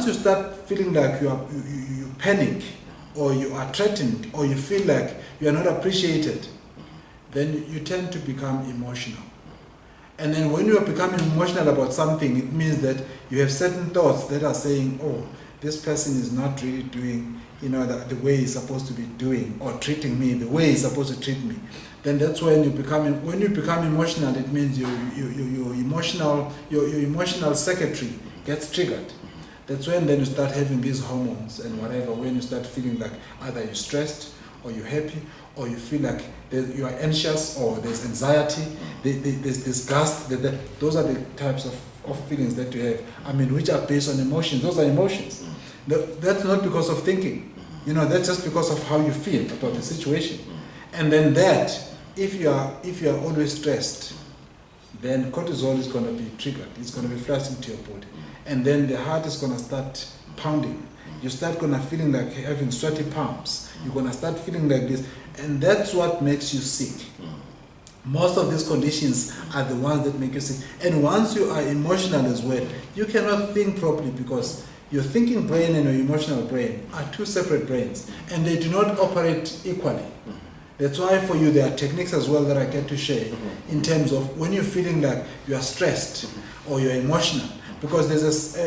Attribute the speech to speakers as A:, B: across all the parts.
A: once you start feeling like you panic, or you are threatened, or you feel like you are not appreciated, then you tend to become emotional. And then when you are becoming emotional about something, it means that you have certain thoughts that are saying, oh, this person is not really doing, the way he's supposed to be doing, or treating me the way he's supposed to treat me. Then that's when you become emotional. It means your emotional circuitry gets triggered. That's when then you start having these hormones and whatever, when you start feeling like either you're stressed, or you're happy, or you feel like you are anxious, or there's anxiety, there's disgust. Those are the types of feelings that you have, which are based on emotions. Those are emotions. That's not because of thinking. That's just because of how you feel about the situation. And then if you are always stressed, then cortisol is going to be triggered. It's going to be flushed into your body. And then the heart is going to start pounding. You start going to feeling like having sweaty palms. You're going to start feeling like this. And that's what makes you sick. Most of these conditions are the ones that make you sick. And once you are emotional as well, you cannot think properly, because your thinking brain and your emotional brain are two separate brains, and they do not operate equally. That's why for you there are techniques as well that I get to share in terms of when you're feeling like you are stressed or you're emotional, because there's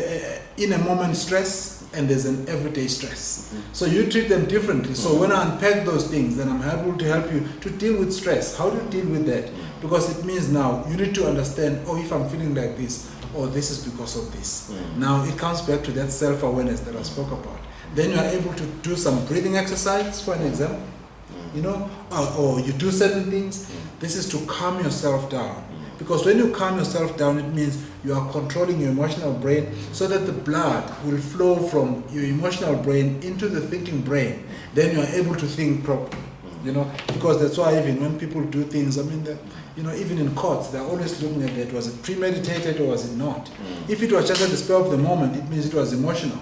A: in a moment stress and there's an everyday stress. So you treat them differently. So when I unpack those things, then I'm able to help you to deal with stress. How do you deal with that? Because it means now you need to understand, oh, if I'm feeling like this, oh, this is because of this. Now it comes back to that self-awareness that I spoke about. Then you are able to do some breathing exercise, for an example. Or you do certain things. This is to calm yourself down. Because when you calm yourself down, it means you are controlling your emotional brain so that the blood will flow from your emotional brain into the thinking brain. Then you are able to think properly. Because that's why even when people do things, even in courts, they're always looking at it. Was it premeditated or was it not? If it was just at the spur of the moment, it means it was emotional.